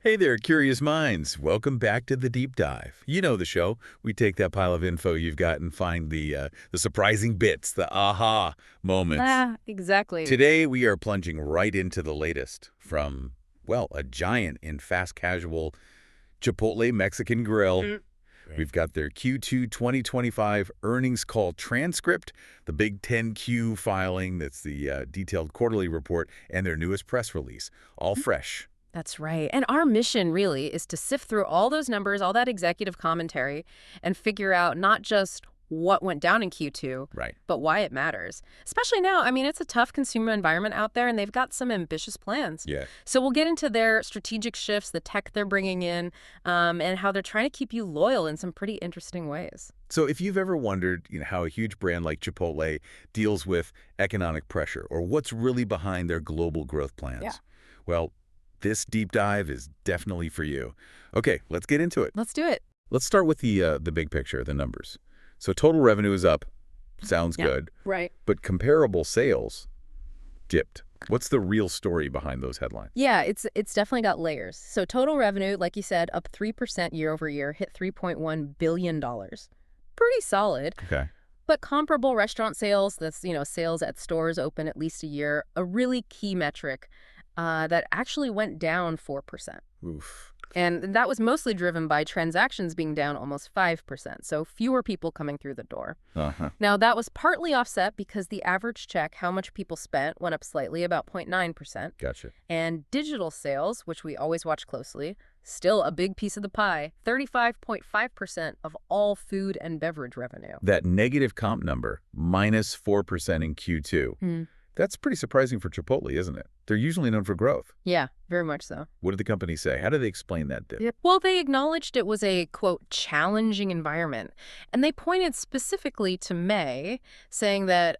Hey there, curious minds. Welcome back to the deep dive. You know the show. We take that pile of info you've got and find the surprising bits, the aha moments. Exactly. Today we are plunging right into the latest from, well, a giant in fast casual Chipotle Mexican Grill. Right. We've got their Q2 2025 earnings call transcript, the Big 10Q filing, that's the detailed quarterly report, and their newest press release, all fresh. That's right. And our mission really is to sift through all those numbers, all that executive commentary, and figure out not just what went down in Q2, Right. but why it matters. Especially now, I mean, it's a tough consumer environment out there, and they've got some ambitious plans. Yeah. So we'll get into their strategic shifts, the tech they're bringing in, and how they're trying to keep you loyal in some pretty interesting ways. So if you've ever wondered, how a huge brand like Chipotle deals with economic pressure or what's really behind their global growth plans, Yeah. well, this deep dive is definitely for you. Okay, let's get into it. Let's do it. Let's start with the big picture, the numbers. So total revenue is up. Sounds Yeah. good. Right. But comparable sales dipped. What's the real story behind those headlines? Yeah, it's definitely got layers. So total revenue, like you said, up 3% year over year, hit $3.1 billion. Pretty solid. Okay. But comparable restaurant sales, that's, sales at stores open at least a year, a really key metric that actually went down 4%. Oof. And that was mostly driven by transactions being down almost 5%, so fewer people coming through the door. Uh-huh. Now, that was partly offset because the average check, how much people spent, went up slightly, about 0.9%. Gotcha. And digital sales, which we always watch closely, still a big piece of the pie, 35.5% of all food and beverage revenue. That negative comp number, -4% in Q2. That's pretty surprising for Chipotle, isn't it? They're usually known for growth. Yeah, very much so. What did the company say? How do they explain that dip? Well, they acknowledged it was a, quote, challenging environment. And they pointed specifically to May, saying that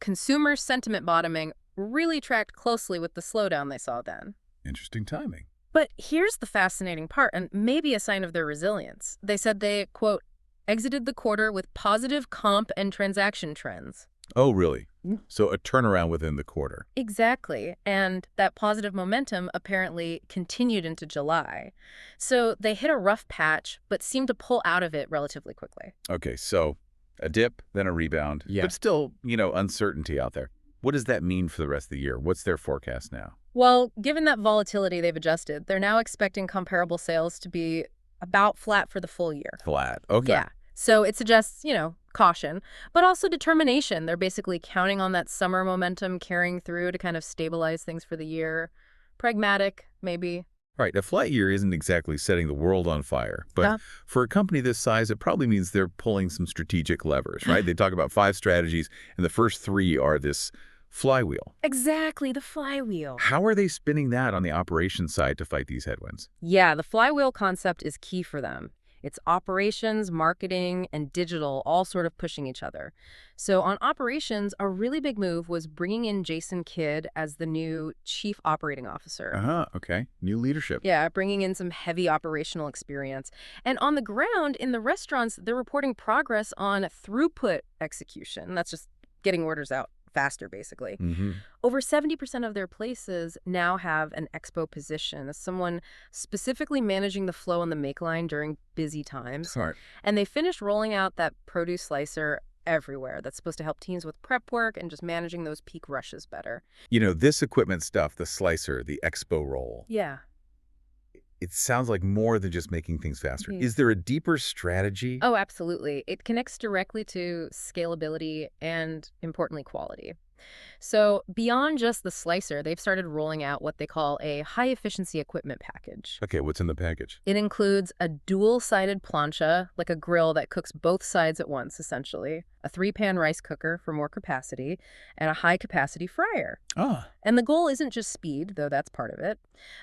consumer sentiment bottoming really tracked closely with the slowdown they saw then. Interesting timing. But here's the fascinating part, and maybe a sign of their resilience. They said they, quote, exited the quarter with positive comp and transaction trends. Oh, really? So a turnaround within the quarter. Exactly. And that positive momentum apparently continued into July. So they hit a rough patch, but seemed to pull out of it relatively quickly. Okay, so a dip, then a rebound. Yeah. But still, uncertainty out there. What does that mean for the rest of the year? What's their forecast now? Well, given that volatility they've adjusted, they're now expecting comparable sales to be about flat for the full year. Flat. Okay. Yeah. So it suggests, caution, but also determination. They're basically counting on that summer momentum carrying through to kind of stabilize things for the year. Pragmatic, maybe. Right. A flat year isn't exactly setting the world on fire. But Yeah. for a company this size, it probably means they're pulling some strategic levers, right? They talk about 5 strategies, and the first 3 are this flywheel. Exactly, the flywheel. How are they spinning that on the operations side to fight these headwinds? Yeah, the flywheel concept is key for them. It's operations, marketing, and digital all sort of pushing each other. So on operations, a really big move was bringing in Jason Kidd as the new chief operating officer. Uh-huh. Okay. New leadership. Yeah, bringing in some heavy operational experience. And on the ground, in the restaurants, they're reporting progress on throughput execution. That's just getting orders out faster, basically. Mm-hmm. Over 70% of their places now have an expo position, as someone specifically managing the flow on the make line during busy times. Smart. And they finished rolling out that produce slicer everywhere. That's supposed to help teams with prep work and just managing those peak rushes better. This equipment stuff, the slicer, the expo roll, Yeah. it sounds like more than just making things faster. Mm. Is there a deeper strategy? Oh, absolutely. It connects directly to scalability and, importantly, quality. So beyond just the slicer, they've started rolling out what they call a high-efficiency equipment package. Okay, what's in the package? It includes a dual-sided plancha, like a grill that cooks both sides at once, essentially, a 3-pan rice cooker for more capacity, and a high-capacity fryer. Ah, And the goal isn't just speed, though that's part of it.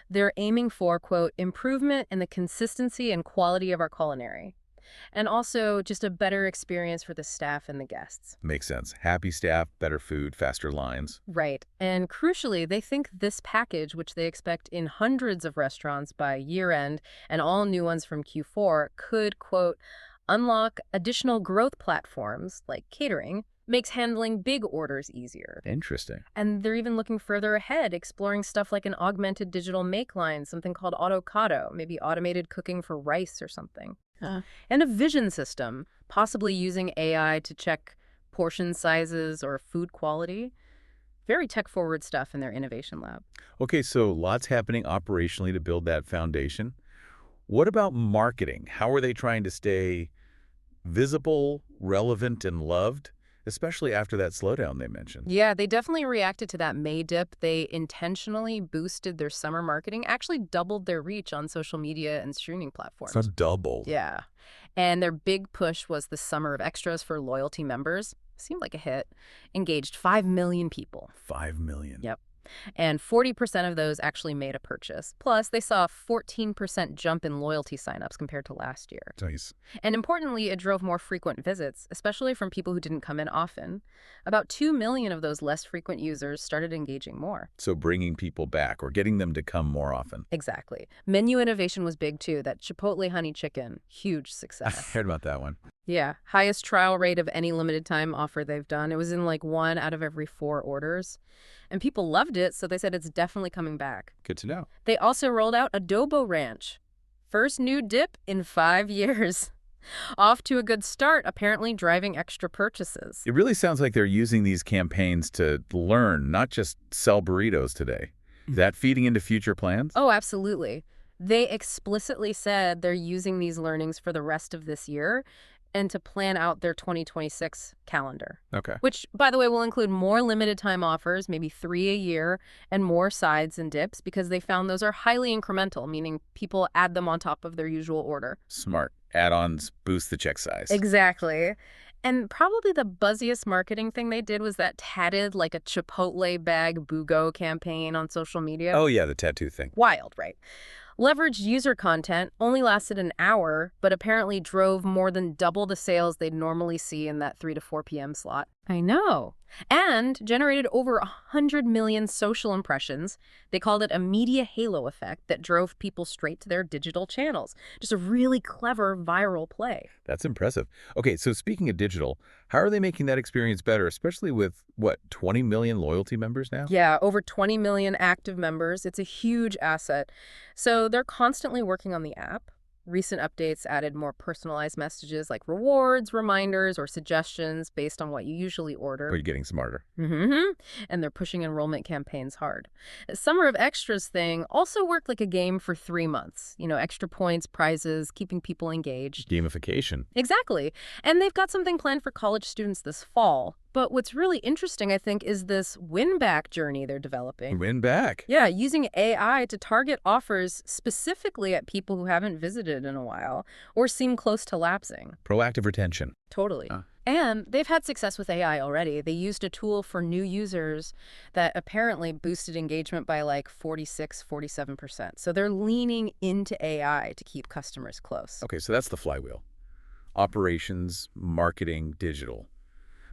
They're aiming for, quote, improvement in the consistency and quality of our culinary. And also just a better experience for the staff and the guests. makes sense. Happy staff, better food, faster lines. Right. And crucially, they think this package, which they expect in hundreds of restaurants by year end and all new ones from Q4, could, quote, unlock additional growth platforms like catering makes handling big orders easier. Interesting. And they're even looking further ahead, exploring stuff like an augmented digital make line, something called autocado, maybe automated cooking for rice or something. And a vision system, possibly using AI to check portion sizes or food quality. Very tech-forward stuff in their innovation lab. Okay, so lots happening operationally to build that foundation. What about marketing? How are they trying to stay visible, relevant, and loved, especially after that slowdown they mentioned? Yeah, they definitely reacted to that May dip. They intentionally boosted their summer marketing, actually doubled their reach on social media and streaming platforms. So doubled. Yeah. And their big push was the Summer of Extras for loyalty members. Seemed like a hit. Engaged 5 million people. 5 million. Yep. And 40% of those actually made a purchase. Plus, they saw a 14% jump in loyalty signups compared to last year. Nice. And importantly, it drove more frequent visits, especially from people who didn't come in often. About 2 million of those less frequent users started engaging more. So bringing people back or getting them to come more often. Exactly. Menu innovation was big, too. That Chipotle honey chicken, huge I success. heard about that one. Yeah, highest trial rate of any limited time offer they've done. It was in like 1 out of every 4 orders. And people loved it, so they said it's definitely coming back. Good to know. They also rolled out Adobo Ranch. First new dip in 5 years. Off to a good start, apparently driving extra purchases. It really sounds like they're using these campaigns to learn, not just sell burritos today. Is that feeding into future plans? Oh, absolutely. They explicitly said they're using these learnings for the rest of this year and to plan out their 2026 calendar. Okay. Which, by the way, will include more limited time offers, maybe 3 a year, and more sides and dips because they found those are highly incremental, meaning people add them on top of their usual order. Smart. Add-ons boost the check size. Exactly. And probably the buzziest marketing thing they did was that tatted like a Chipotle bag BUGO campaign on social media. Oh, yeah, the tattoo thing. Wild, right? Leveraged user content, only lasted an hour, but apparently drove more than double the sales they'd normally see in that 3 to 4 p.m. slot. I know. And generated over 100 million social impressions. They called it a media halo effect that drove people straight to their digital channels. Just a really clever viral play. That's impressive. Okay, so speaking of digital, how are they making that experience better, especially with, 20 million loyalty members now? Yeah, over 20 million active members. It's a huge asset. So they're constantly working on the app. Recent updates added more personalized messages like rewards, reminders, or suggestions based on what you usually order. Or are you getting smarter? And they're pushing enrollment campaigns hard. The Summer of Extras thing also worked like a game for 3 months. You know, extra points, prizes, keeping people engaged. Gamification. Exactly. And they've got something planned for college students this fall. But what's really interesting, I think, is this win-back journey they're developing. Win back. Yeah, using AI to target offers specifically at people who haven't visited in a while or seem close to lapsing. Proactive retention. Totally. And they've had success with AI already. They used a tool for new users that apparently boosted engagement by like 47%. So they're leaning into AI to keep customers close. Okay, so that's the flywheel. Operations, marketing, digital.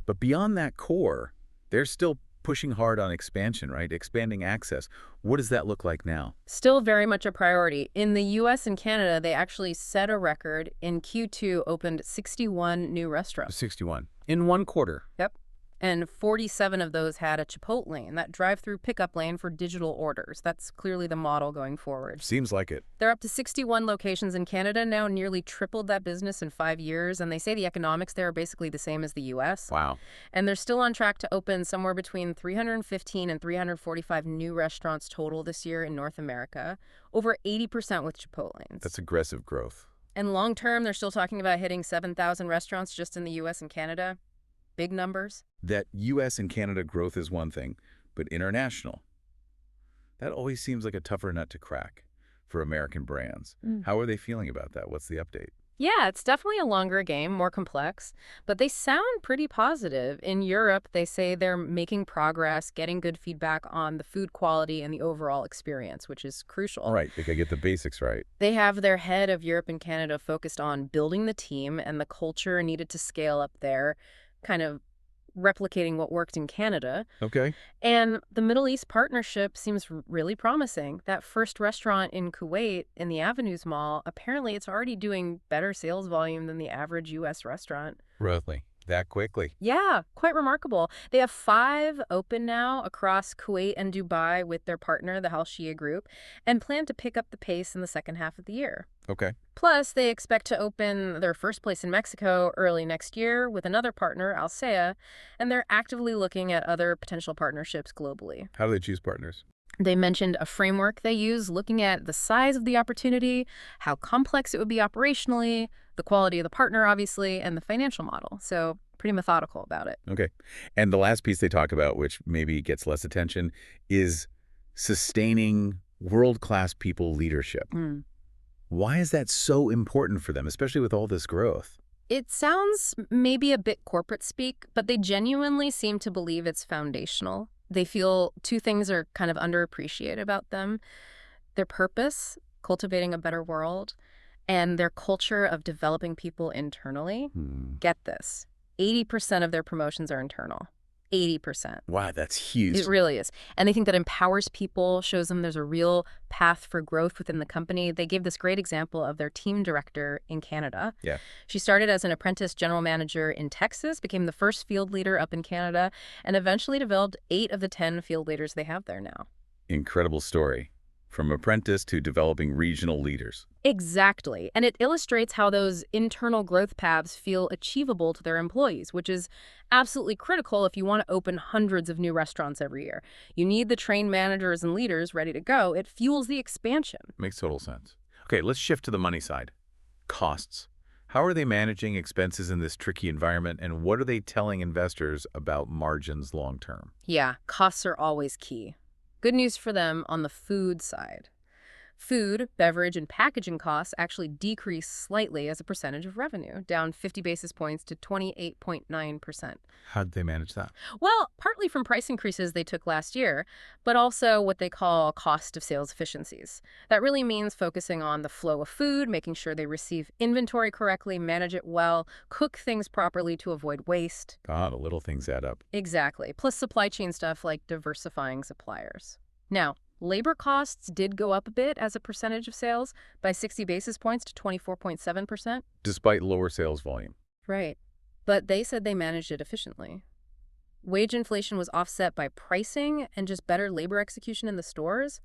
But beyond that core, they're still pushing hard on expansion, right? Expanding access. What does that look like now? Still very much a priority. In the U.S. and Canada, they actually set a record. In Q2, opened 61 new restaurants. 61. In one quarter. Yep. And 47 of those had a Chipotle, and that drive-through pickup lane for digital orders. That's clearly the model going forward. Seems like it. They're up to 61 locations in Canada now, nearly tripled that business in 5 years, and they say the economics there are basically the same as the U.S. Wow. And they're still on track to open somewhere between 315 and 345 new restaurants total this year in North America, over 80% with Chipotlanes. That's aggressive growth. And long-term, they're still talking about hitting 7,000 restaurants just in the U.S. and Canada. Big numbers. That U.S. and Canada growth is one thing, but international, that always seems like a tougher nut to crack for American brands. How are they feeling about that? What's the update? Yeah, it's definitely a longer game, more complex, but they sound pretty positive. In Europe, they say they're making progress, getting good feedback on the food quality and the overall experience, which is crucial. All right, they gotta get the basics right. They have their head of Europe and Canada focused on building the team and the culture needed to scale up there, kind of replicating what worked in Canada. Okay. And the Middle East partnership seems really promising. That first restaurant in Kuwait in the Avenues Mall, apparently it's already doing better sales volume than the average U.S. restaurant. Really? That quickly. Yeah, quite remarkable. They have 5 open now across Kuwait and Dubai with their partner, the Al Shia Group, and plan to pick up the pace in the second half of the year. Okay. Plus, they expect to open their first place in Mexico early next year with another partner, Alsea, and they're actively looking at other potential partnerships globally. How do they choose partners? They mentioned a framework they use looking at the size of the opportunity, how complex it would be operationally, the quality of the partner, obviously, and the financial model. So pretty methodical about it. Okay. And the last piece they talk about, which maybe gets less attention, is sustaining world-class people leadership. Why is that so important for them, especially with all this growth? It sounds maybe a bit corporate speak, but they genuinely seem to believe it's foundational. They feel 2 things are kind of underappreciated about them: their purpose, cultivating a better world, and their culture of developing people internally. Get this, 80% of their promotions are internal. 80%. Wow, that's huge. It really is. And they think that empowers people, shows them there's a real path for growth within the company. They gave this great example of their team director in Canada. Yeah. She started as an apprentice general manager in Texas, became the first field leader up in Canada, and eventually developed 8 of the 10 field leaders they have there now. Incredible story. From apprentice to developing regional leaders. Exactly. And it illustrates how those internal growth paths feel achievable to their employees, which is absolutely critical if you want to open hundreds of new restaurants every year. You need the trained managers and leaders ready to go. It fuels the expansion. Makes total sense. Okay, let's shift to the money side. Costs. How are they managing expenses in this tricky environment, and what are they telling investors about margins long term? Yeah, costs are always key. Good news for them on the food side. Food, beverage, and packaging costs actually decreased slightly as a percentage of revenue, down 50 basis points to 28.9%. How did they manage that? Well, partly from price increases they took last year, but also what they call cost of sales efficiencies. That really means focusing on the flow of food, making sure they receive inventory correctly, manage it well, cook things properly to avoid waste. The little things add up. Exactly. Plus supply chain stuff like diversifying suppliers. Now, labor costs did go up a bit as a percentage of sales by 60 basis points to 24.7%. Despite lower sales volume. Right. But they said they managed it efficiently. Wage inflation was offset by pricing and just better labor execution in the stores.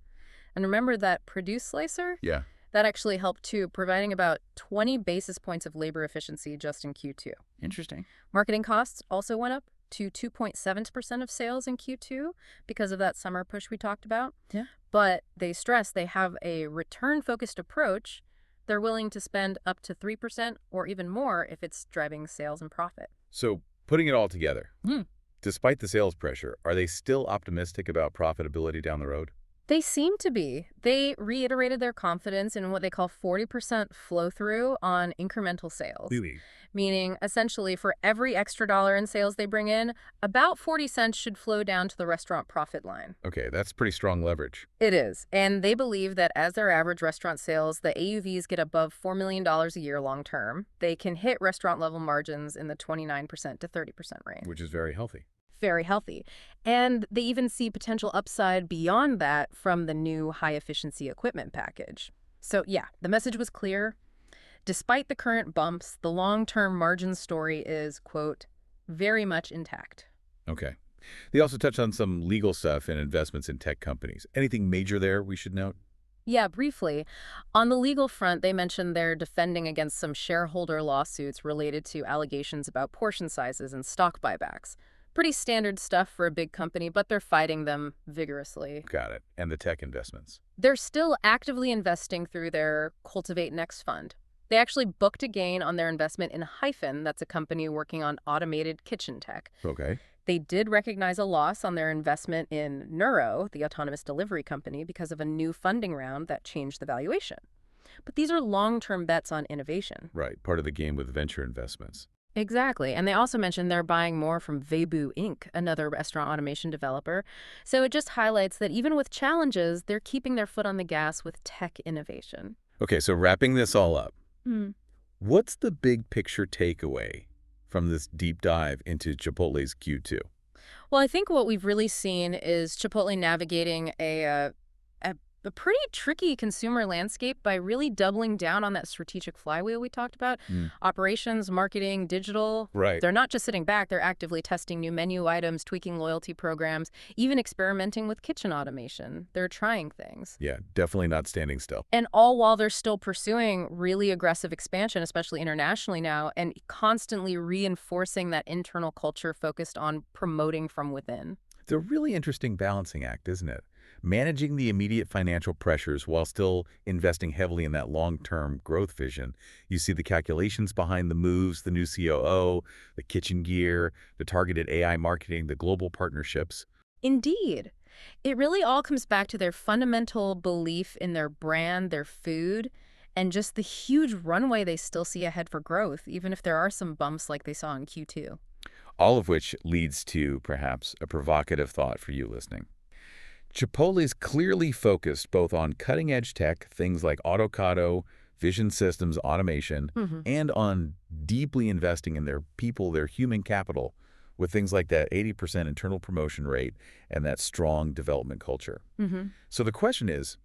And remember that produce slicer? Yeah. That actually helped too, providing about 20 basis points of labor efficiency just in Q2. Interesting. Marketing costs also went up to 2.7% of sales in Q2 because of that summer push we talked about. Yeah. But they stress they have a return-focused approach. They're willing to spend up to 3% or even more if it's driving sales and profit. So, putting it all together, despite the sales pressure, are they still optimistic about profitability down the road? They seem to be. They reiterated their confidence in what they call 40% flow-through on incremental sales. Really? Meaning, essentially, for every extra dollar in sales they bring in, about 40 cents should flow down to the restaurant profit line. Okay, that's pretty strong leverage. It is. And they believe that as their average restaurant sales, the AUVs get above $4 million a year long term, they can hit restaurant-level margins in the 29% to 30% range. Which is very healthy. Very healthy. And they even see potential upside beyond that from the new high-efficiency equipment package. So yeah, the message was clear. Despite the current bumps, the long-term margin story is, quote, very much intact. Okay. They also touched on some legal stuff and investments in tech companies. Anything major there we should note? Yeah, briefly. On the legal front, they mentioned they're defending against some shareholder lawsuits related to allegations about portion sizes and stock buybacks. Pretty standard stuff for a big company, but they're fighting them vigorously. Got it. And the tech investments? They're still actively investing through their Cultivate Next fund. They actually booked a gain on their investment in Hyphen, that's a company working on automated kitchen tech. Okay. They did recognize a loss on their investment in Neuro, the autonomous delivery company, because of a new funding round that changed the valuation. But these are long-term bets on innovation. Right. Part of the game with venture investments. Exactly. And they also mentioned they're buying more from Weibo Inc., another restaurant automation developer. So it just highlights that even with challenges, they're keeping their foot on the gas with tech innovation. Okay, so wrapping this all up, what's the big picture takeaway from this deep dive into Chipotle's Q2? Well, I think what we've really seen is Chipotle navigating a a pretty tricky consumer landscape by really doubling down on that strategic flywheel we talked about. Mm. Operations, marketing, digital. Right. They're not just sitting back, they're actively testing new menu items, tweaking loyalty programs, even experimenting with kitchen automation. They're trying things. Yeah, definitely not standing still. And all while they're still pursuing really aggressive expansion, especially internationally now, and constantly reinforcing that internal culture focused on promoting from within. It's a really interesting balancing act, isn't it? Managing the immediate financial pressures while still investing heavily in that long-term growth vision. You see the calculations behind the moves, the new COO, the kitchen gear, the targeted AI marketing, the global partnerships. Indeed. It really all comes back to their fundamental belief in their brand, their food, and just the huge runway they still see ahead for growth, even if there are some bumps like they saw in Q2. All of which leads to, perhaps, a provocative thought for you listening. Chipotle is clearly focused both on cutting-edge tech, things like avocado, vision systems, automation, and on deeply investing in their people, their human capital, with things like that 80% internal promotion rate and that strong development culture. So the question is,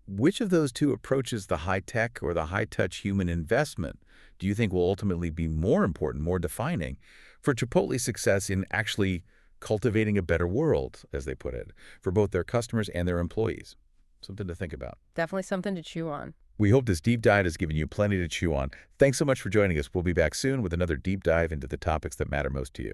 which of those two approaches, the high-tech or the high-touch human investment, do you think will ultimately be more important, more defining for Chipotle's success in actually cultivating a better world, as they put it, for both their customers and their employees? Something to think about. Definitely something to chew on. We hope this deep dive has given you plenty to chew on. Thanks so much for joining us. We'll be back soon with another deep dive into the topics that matter most to you.